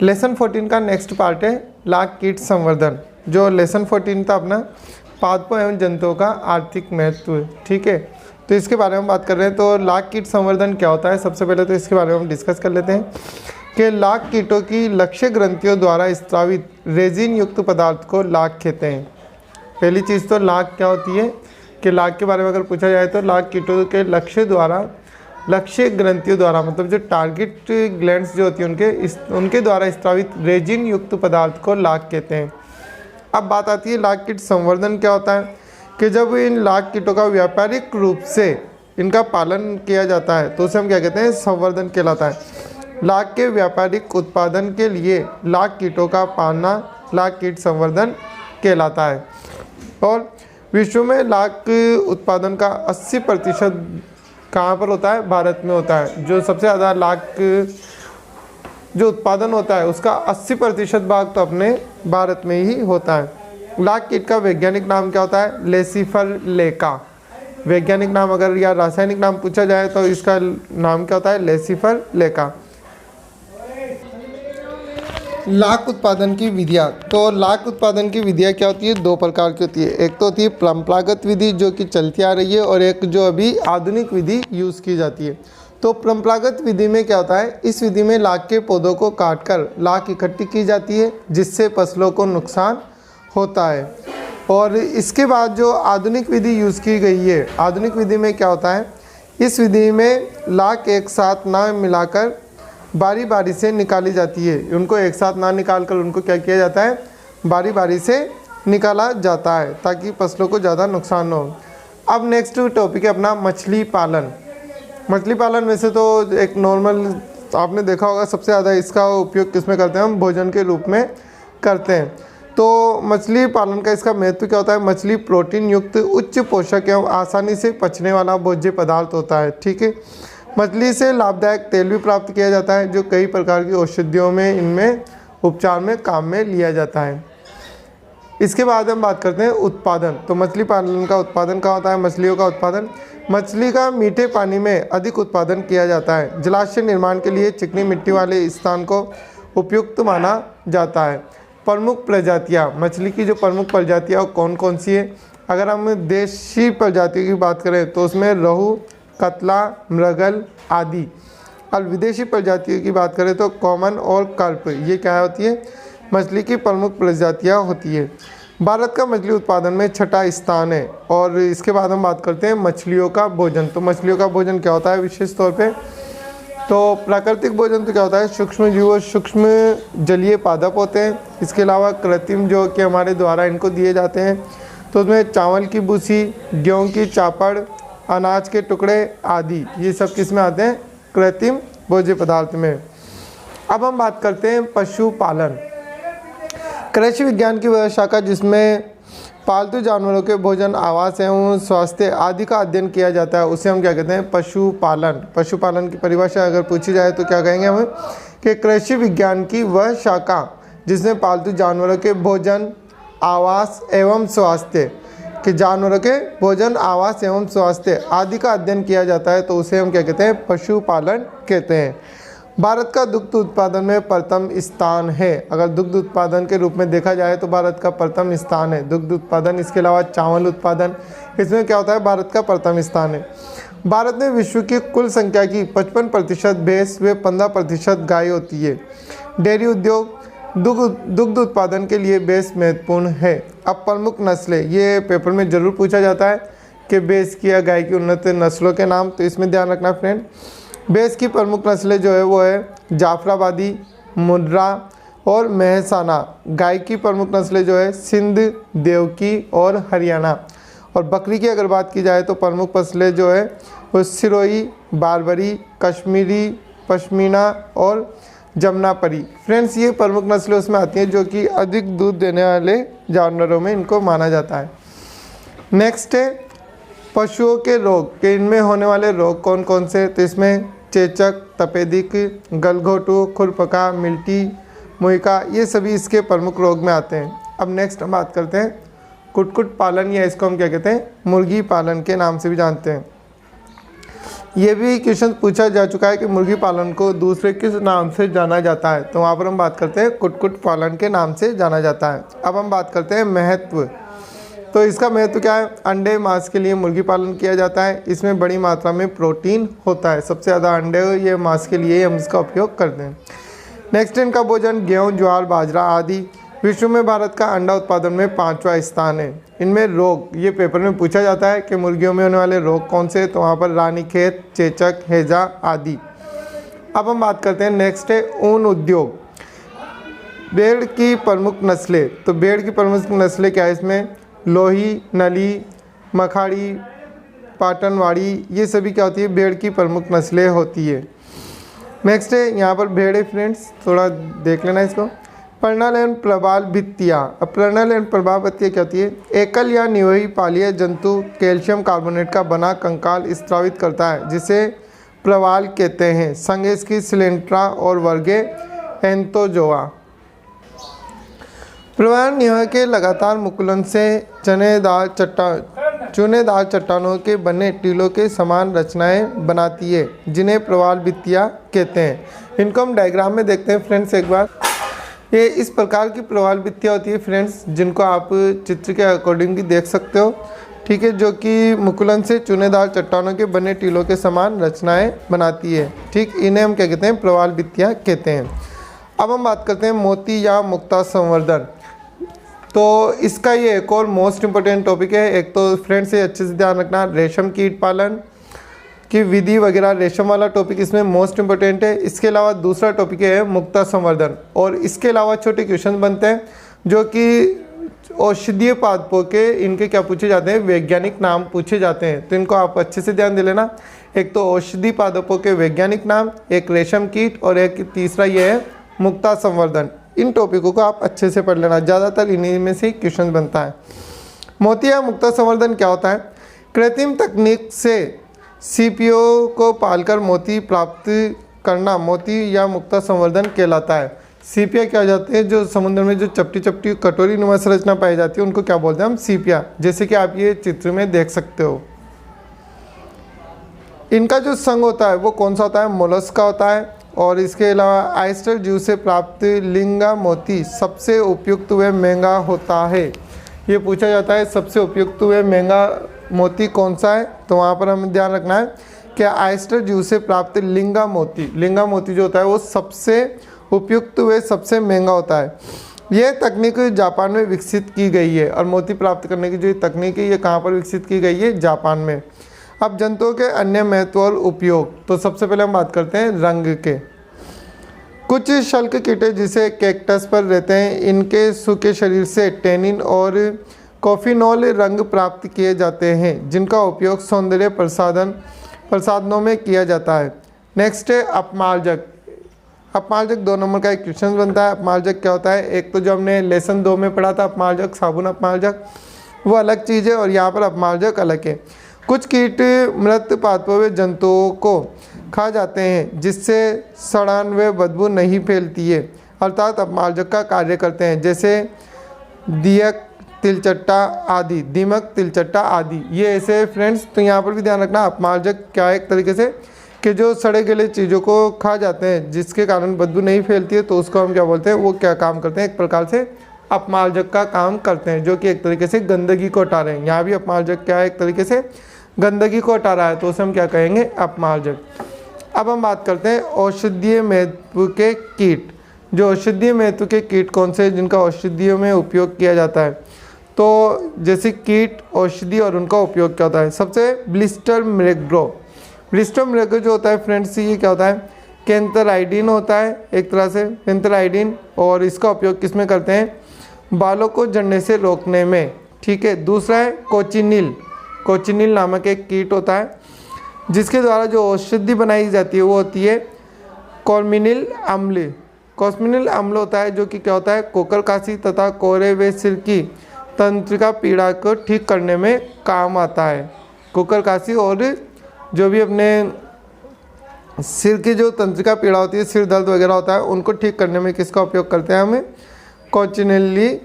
Lesson 14 का next part है लाख कीट संवर्धन। जो लेसन 14 था अपना पादपों एवं जंतुओं का आर्थिक महत्व, ठीक है, तो इसके बारे में बात कर रहे हैं। तो लाख कीट संवर्धन क्या होता है, सबसे पहले तो इसके बारे में हम डिस्कस कर लेते हैं कि लाख कीटों की लक्ष्य ग्रंथियों द्वारा स्त्रावित रेजिन युक्त पदार्थ को लाख कहते हैं। पहली चीज़ तो लाख क्या होती है कि लाख के बारे में अगर पूछा जाए तो लाख कीटों के लक्ष्य ग्रंथियों द्वारा मतलब जो टारगेट ग्लैंड्स जो होती है उनके द्वारा स्त्रावित रेजिन युक्त पदार्थ को लाख कहते हैं। अब बात आती है लाख कीट संवर्धन क्या होता है कि जब इन लाख कीटों का व्यापारिक रूप से इनका पालन किया जाता है तो उसे हम क्या कहते हैं, संवर्धन कहलाता है। लाख के व्यापारिक उत्पादन के लिए लाख कीटों का पालना लाख कीट संवर्धन कहलाता है। और विश्व में लाख उत्पादन का 80% कहाँ पर होता है, भारत में होता है। जो सबसे ज़्यादा लाख जो उत्पादन होता है उसका 80% भाग तो अपने भारत में ही होता है। लाख कीट का वैज्ञानिक नाम क्या होता है, लेसिफर लेका। वैज्ञानिक नाम अगर या रासायनिक नाम पूछा जाए तो इसका नाम क्या होता है, लेसिफर लेका। लाख उत्पादन की विधियाँ, तो लाख उत्पादन की विधियाँ क्या होती है, दो प्रकार की होती है। एक तो होती है परंपरागत विधि जो कि चलती आ रही है और एक जो अभी आधुनिक विधि यूज़ की जाती है। तो परंपरागत विधि में क्या होता है, इस विधि में लाख के पौधों को काटकर लाख इकट्ठी की जाती है जिससे फसलों को नुकसान होता है। और इसके बाद जो आधुनिक विधि यूज़ की गई है, आधुनिक विधि में क्या होता है, इस विधि में लाख एक साथ ना मिलाकर बारी बारी से निकाली जाती है। उनको एक साथ ना निकाल कर उनको क्या किया जाता है, बारी बारी से निकाला जाता है ताकि फसलों को ज़्यादा नुकसान न हो। अब नेक्स्ट टॉपिक है अपना मछली पालन। मछली पालन में से तो एक नॉर्मल आपने देखा होगा, सबसे ज़्यादा इसका उपयोग किस में करते हैं, हम भोजन के रूप में करते हैं। तो मछली पालन का इसका महत्व क्या होता है, मछली प्रोटीन युक्त उच्च पोषक एवं आसानी से पचने वाला भोज्य पदार्थ होता है, ठीक है। मछली से लाभदायक तेल भी प्राप्त किया जाता है जो कई प्रकार की औषधियों में इनमें उपचार में काम में लिया जाता है। इसके बाद हम बात करते हैं उत्पादन। तो मछली पालन का उत्पादन क्या होता है, मछलियों का उत्पादन, मछली का मीठे पानी में अधिक उत्पादन किया जाता है। जलाशय निर्माण के लिए चिकनी मिट्टी वाले स्थान को उपयुक्त माना जाता है। प्रमुख प्रजातियाँ, मछली की जो प्रमुख प्रजातियाँ कौन कौन सी है, अगर हम देशी प्रजातियों की बात करें तो उसमें रोहू, कतला, मृगल आदि। और विदेशी प्रजातियों की बात करें तो कॉमन और कार्प, ये क्या होती है, मछली की प्रमुख प्रजातियाँ होती है। भारत का मछली उत्पादन में 6ठा स्थान है। और इसके बाद हम बात करते हैं मछलियों का भोजन। तो मछलियों का भोजन क्या होता है विशेष तौर पे, तो प्राकृतिक भोजन तो क्या होता है, सूक्ष्म जीव सूक्ष्म जलीय पादप होते हैं। इसके अलावा कृत्रिम जो कि हमारे द्वारा इनको दिए जाते हैं, तो उसमें चावल की भूसी, गेहूँ की चापड़, अनाज के टुकड़े आदि, ये सब किस में आते हैं, कृत्रिम भोज्य पदार्थ में। अब हम बात करते हैं पशुपालन। कृषि विज्ञान की वह शाखा जिसमें पालतू जानवरों के भोजन, आवास एवं स्वास्थ्य आदि का अध्ययन किया जाता है उसे हम क्या कहते हैं, पशुपालन। पशुपालन की परिभाषा अगर पूछी जाए तो क्या कहेंगे हम कि कृषि विज्ञान की वह शाखा जिसमें पालतू जानवरों के भोजन, आवास एवं स्वास्थ्य कि जानवरों के भोजन, आवास एवं स्वास्थ्य आदि का अध्ययन किया जाता है तो उसे हम क्या कहते हैं, पशुपालन कहते हैं। भारत का दुग्ध उत्पादन में प्रथम स्थान है। अगर दुग्ध उत्पादन के रूप में देखा जाए तो भारत का प्रथम स्थान है दुग्ध उत्पादन। इसके अलावा चावल उत्पादन, इसमें क्या होता है, भारत का प्रथम स्थान है। भारत में विश्व की कुल संख्या की 55% भैंस व 15% गाय होती है। डेयरी उद्योग, दुग्ध उत्पादन के लिए भैंस महत्वपूर्ण है। अब प्रमुख नस्लें, ये पेपर में ज़रूर पूछा जाता है कि भैंस की या गाय की उन्नत नस्लों के नाम, तो इसमें ध्यान रखना फ्रेंड। भैंस की प्रमुख नस्लें जो है वो है जाफराबादी, मुर्रा और महसाना। गाय की प्रमुख नस्लें जो है सिंध, देवकी और हरियाणा। और बकरी की अगर बात की जाए तो प्रमुख नस्लें जो है वो सिरोही, बारबरी, कश्मीरी, पश्मीना और जमनापरी। फ्रेंड्स, ये प्रमुख नस्लें उसमें आती हैं जो कि अधिक दूध देने वाले जानवरों में इनको माना जाता है। नेक्स्ट है पशुओं के रोग, कि इनमें होने वाले रोग कौन कौन से, तो इसमें चेचक, तपेदिक, गलघोटू, खुरपका, मिल्टी, मुहिका, ये सभी इसके प्रमुख रोग में आते हैं। अब नेक्स्ट हम बात करते हैं कुक्कुट पालन, या इसको हम क्या कहते हैं, मुर्गी पालन के नाम से भी जानते हैं। ये भी क्वेश्चन पूछा जा चुका है कि मुर्गी पालन को दूसरे किस नाम से जाना जाता है, तो वहाँ पर हम बात करते हैं कुक्कुट पालन के नाम से जाना जाता है। अब हम बात करते हैं महत्व। तो इसका महत्व क्या है? अंडे मांस के लिए मुर्गी पालन किया जाता है। इसमें बड़ी मात्रा में प्रोटीन होता है, सबसे ज़्यादा अंडे ये मांस के लिए हम इसका उपयोग करते हैं। नेक्स्ट इनका भोजन गेहूँ, ज्वार, बाजरा आदि। विश्व में भारत का अंडा उत्पादन में 5वां स्थान है। इनमें रोग, ये पेपर में पूछा जाता है कि मुर्गियों में होने वाले रोग कौन से, तो वहाँ पर रानीखेत, चेचक, हैजा आदि। अब हम बात करते हैं नेक्स्ट है ऊन उद्योग। भेड़ की प्रमुख नस्लें, तो भेड़ की प्रमुख नस्लें क्या है इसमें? लोही, नली, मखाड़ी, पाटनवाड़ी, ये सभी क्या होती है? भेड़ की प्रमुख नस्लें होती है। नेक्स्ट है यहाँ पर भेड़ है फ्रेंड्स, थोड़ा देख लेना इसको। पर्णल एवं प्रवाल भित्तियाँ। अब पर्णल एवं प्रवाल भित्तियाँ क्या होती है? एकल या निवही पालीय जंतु कैल्शियम कार्बोनेट का बना कंकाल स्त्रावित करता है, जिसे प्रवाल कहते हैं। संग इसकी सिलेंट्रा और वर्गे एंथोजोआ। प्रवाल निवह के लगातार मुकुलन से चुनेदार चट्टानों के बने टीलों के समान रचनाएं बनाती है, जिन्हें प्रवाल भित्तियाँ कहते हैं। इनको हम डायग्राम में देखते हैं फ्रेंड्स एक बार। ये इस प्रकार की प्रवाल भित्तियाँ होती है फ्रेंड्स, जिनको आप चित्र के अकॉर्डिंग भी देख सकते हो, ठीक है, जो कि मुकुलन से चुनेदार चट्टानों के बने टीलों के समान रचनाएं बनाती है। ठीक, इन्हें हम क्या कहते हैं? प्रवाल भित्तियाँ कहते हैं। अब हम बात करते हैं मोती या मुक्ता संवर्धन। तो इसका ये एक और मोस्ट इम्पोर्टेंट टॉपिक है। एक तो फ्रेंड्स ये अच्छे से ध्यान रखना, रेशम कीट पालन की विधि वगैरह, रेशम वाला टॉपिक इसमें मोस्ट इम्पोर्टेंट है। इसके अलावा दूसरा टॉपिक है मुक्ता संवर्धन, और इसके अलावा छोटे क्वेश्चन बनते हैं जो कि औषधीय पादपों के, इनके क्या पूछे जाते हैं? वैज्ञानिक नाम पूछे जाते हैं। तो इनको आप अच्छे से ध्यान दे लेना। एक तो औषधीय पादपों के वैज्ञानिक नाम, एक रेशम कीट, और एक तीसरा ये है मुक्ता संवर्धन। इन टॉपिकों को आप अच्छे से पढ़ लेना, ज़्यादातर इन्हीं में से क्वेश्चन बनता है। मोती या मुक्ता संवर्धन क्या होता है? कृत्रिम तकनीक से सीपियो को पालकर मोती प्राप्त करना मोती या मुक्ता संवर्धन कहलाता है। सीपिया क्या हो जाते हैं? जो समुद्र में जो चपटी चपटी कटोरी नुमा संरचना पाई जाती है, उनको क्या बोलते हैं हम? सीपिया। जैसे कि आप ये चित्र में देख सकते हो। इनका जो संग होता है वो कौन सा होता है? मोलस्क का होता है। और इसके अलावा ऑयस्टर जीव से प्राप्त लिंगा मोती सबसे उपयुक्त व महंगा होता है। ये पूछा जाता है सबसे उपयुक्त व महंगा मोती कौन सा है, तो वहाँ पर हमें ध्यान रखना है कि ऑयस्टर जीव से प्राप्त लिंगा मोती जो होता है वो सबसे उपयुक्त व सबसे महंगा होता है। यह तकनीक जापान में विकसित की गई है, और मोती प्राप्त करने की जो तकनीक है ये कहाँ पर विकसित की गई है? जापान में। अब जंतुओं के अन्य महत्व और उपयोग, तो सबसे पहले हम बात करते हैं रंग के। कुछ शल्क कीटे जिसे कैक्टस पर रहते हैं, इनके सूखे शरीर से टैनिन और कॉफिनॉल रंग प्राप्त किए जाते हैं, जिनका उपयोग सौंदर्य प्रसाधनों में किया जाता है। नेक्स्ट है अपमार्जक। अपमार्जक 2 नंबर का एक क्वेश्चन बनता है। अपमार्जक क्या होता है? एक तो जो हमने लेसन 2 में पढ़ा था अपमार्जक, साबुन अपमार्जक, वो अलग चीज़ है, और यहाँ पर अपमार्जक अलग है। कुछ कीट मृत पादपों व जंतुओं को खा जाते हैं, जिससे सड़ान व बदबू नहीं फैलती है, अर्थात अपमार्जक का कार्य करते हैं, जैसे दीमक, तिलचट्टा आदि। ये ऐसे फ्रेंड्स, तो यहाँ पर भी ध्यान रखना अपमार्जक क्या है? एक तरीके से कि जो सड़े गले चीज़ों को खा जाते हैं जिसके कारण बदबू नहीं फैलती है, तो उसको हम क्या बोलते हैं? वो क्या काम करते हैं? एक प्रकार से अपमार्जक का काम करते हैं, जो कि एक तरीके से गंदगी को हटा रहे हैं। यहाँ भी अपमार्जक क्या है? एक तरीके से गंदगी को हटा रहा है, तो उसे हम क्या कहेंगे? अपमार्जक। अब हम बात करते हैं औषधीय महत्व के कीट। जो औषधीय महत्व के कीट कौन से हैं जिनका औषधियों में उपयोग किया जाता है? तो जैसे कीट, औषधि और उनका उपयोग क्या होता है? सबसे ब्लिस्टर मृगो। ब्लिस्टर मृगो जो होता है फ्रेंड्स, ये क्या होता है? कैंथराइडिन होता है एक तरह से, कैंथराइडिन, और इसका उपयोग किस में करते हैं? बालों को झड़ने से रोकने में। ठीक है। दूसरा है कोचिनिल नामक एक कीट होता है, जिसके द्वारा जो औषधि बनाई जाती है वो होती है कॉर्मिनिल अम्ल। कॉस्मिनिल अम्ल होता है जो कि क्या होता है? कोकर कासी तथा कोरे व सिर की तंत्रिका पीड़ा को ठीक करने में काम आता है। कोकर कासी और जो भी अपने सिर की जो तंत्रिका पीड़ा होती है, सिर दर्द वगैरह होता है, उनको ठीक करने में किसका उपयोग करते हैं? हमें कोचिनिल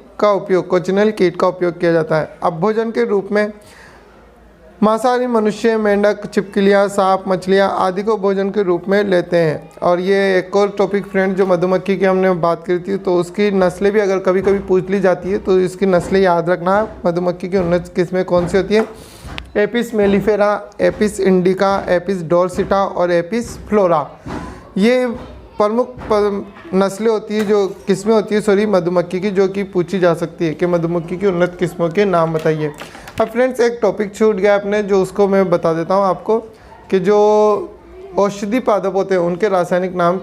कीट का उपयोग किया जाता है। अब भोजन के रूप में मांसाहारी मनुष्य मेंढक, छिपकलियाँ, सांप, मछलियाँ आदि को भोजन के रूप में लेते हैं। और ये एक और टॉपिक फ्रेंड जो मधुमक्खी की हमने बात करी थी, तो उसकी नस्लें भी अगर कभी कभी पूछ ली जाती है तो इसकी नस्लें याद रखना। मधुमक्खी की उन्नत किस्में कौन सी होती है? Apis mellifera, Apis indica, Apis dorsata और एपिस फ्लोरा। ये प्रमुख नस्लें होती है, जो किस्में होती है सॉरी मधुमक्खी की, जो कि पूछी जा सकती है कि मधुमक्खी की उन्नत किस्मों के नाम बताइए। अब फ्रेंड्स एक टॉपिक छूट गया अपने, जो उसको मैं बता देता हूँ आपको कि जो औषधि पादप होते हैं उनके रासायनिक नाम।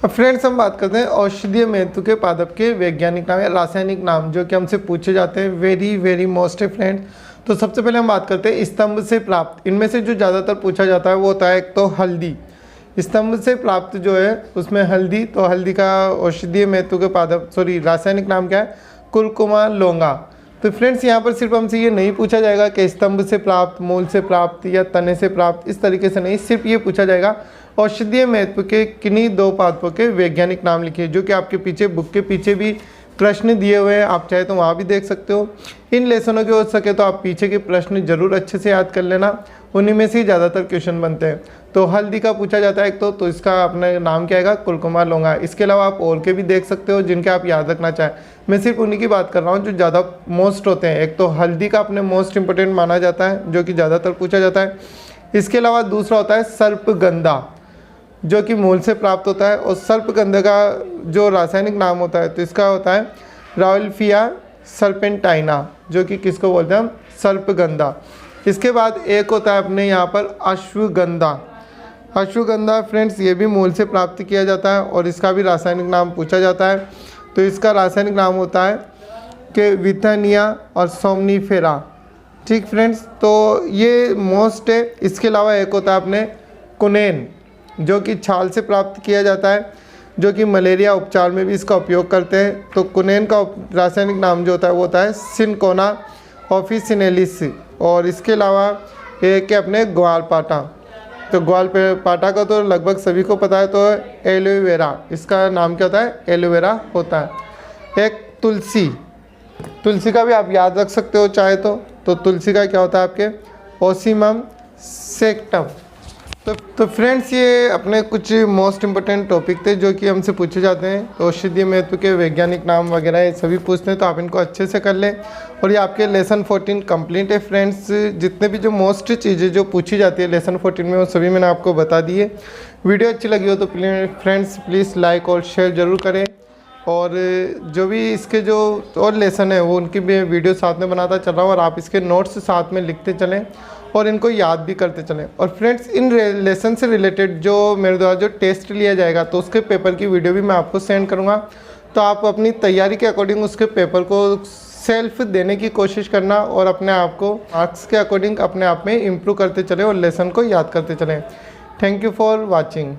अब फ्रेंड्स हम बात करते हैं औषधीय महत्व के पादप के वैज्ञानिक नाम या रासायनिक नाम, जो कि हमसे पूछे जाते हैं। वेरी मोस्ट है फ्रेंड्स। तो सबसे पहले हम बात करते हैं स्तंभ से प्राप्त। इनमें से जो ज़्यादातर पूछा जाता है वो होता है एक तो हल्दी। स्तंभ से प्राप्त जो है उसमें हल्दी, तो हल्दी का औषधीय महत्व के पादप रासायनिक नाम क्या है? कुरकुमा लौंगा। तो फ्रेंड्स यहाँ पर सिर्फ हमसे ये नहीं पूछा जाएगा कि स्तंभ से प्राप्त, मूल से प्राप्त या तने से प्राप्त, इस तरीके से नहीं, सिर्फ ये पूछा जाएगा औषधीय महत्व के किन्हीं दो पादपों के वैज्ञानिक नाम लिखिए, जो कि आपके पीछे बुक के पीछे भी प्रश्न दिए हुए हैं, आप चाहे तो वहाँ भी देख सकते हो। इन लेसनों के हो सके तो आप पीछे के प्रश्न जरूर अच्छे से याद कर लेना, उन्हीं में से ही ज़्यादातर क्वेश्चन बनते हैं। तो हल्दी का पूछा जाता है एक तो इसका अपना नाम क्या आएगा? कुरकुमा लौंगा। इसके अलावा आप और के भी देख सकते हो जिनके आप याद रखना चाहें। मैं सिर्फ उन्हीं की बात कर रहा हूँ जो ज़्यादा मोस्ट होते हैं। एक तो हल्दी का अपने मोस्ट इंपॉर्टेंट माना जाता है, जो कि ज़्यादातर पूछा जाता है। इसके अलावा दूसरा होता है सर्पगंधा, जो कि मूल से प्राप्त होता है। और सर्पगंधा का जो रासायनिक नाम होता है तो इसका होता है राउल्फिया सर्पेंटाइना, जो कि किसको बोलते हैं हम? सर्पगंधा। इसके बाद एक होता है अपने यहाँ पर अश्वगंधा। अश्वगंधा फ्रेंड्स ये भी मूल से प्राप्त किया जाता है और इसका भी रासायनिक नाम पूछा जाता है। तो इसका रासायनिक नाम होता है कि विथानिया और सोमनीफेरा। ठीक फ्रेंड्स, तो ये मोस्ट है। इसके अलावा एक होता है अपने कुनेन, जो कि छाल से प्राप्त किया जाता है, जो कि मलेरिया उपचार में भी इसका उपयोग करते हैं। तो कुनेन का रासायनिक नाम जो होता है वो होता है सिनकोना ऑफिसिनेलिस। और इसके अलावा एक है अपने ग्वालपाटा। तो ग्वालपाटा का तो लगभग सभी को पता है, तो एलोवेरा, इसका नाम क्या होता है? एलोवेरा होता है। एक तुलसी, तुलसी का भी आप याद रख सकते हो चाहे तो तुलसी का क्या होता है आपके? ओसिमम सेक्टम। तो फ्रेंड्स ये अपने कुछ मोस्ट इंपॉर्टेंट टॉपिक थे जो कि हमसे पूछे जाते हैं। तो औषधीय महत्व के वैज्ञानिक नाम वगैरह ये सभी पूछते हैं, तो आप इनको अच्छे से कर लें। और ये आपके लेसन 14 कंप्लीट है फ्रेंड्स। जितने भी जो मोस्ट चीज़ें जो पूछी जाती है लेसन 14 में वो सभी मैंने आपको बता दी है। वीडियो अच्छी लगी हो तो फ्रेंड्स प्लीज़ लाइक और शेयर ज़रूर करें। और जो भी इसके जो और लेसन है वो उनकी भी वीडियो साथ में बनाता चल रहा हूँ, और आप इसके नोट्स साथ में लिखते चलें और इनको याद भी करते चलें। और फ्रेंड्स इन लेसन से रिलेटेड जो मेरे द्वारा जो टेस्ट लिया जाएगा तो उसके पेपर की वीडियो भी मैं आपको सेंड करूँगा। तो आप अपनी तैयारी के अकॉर्डिंग उसके पेपर को सेल्फ देने की कोशिश करना और अपने आप को मार्क्स के अकॉर्डिंग अपने आप में इम्प्रूव करते चलें और लेसन को याद करते चलें। Thank you for watching.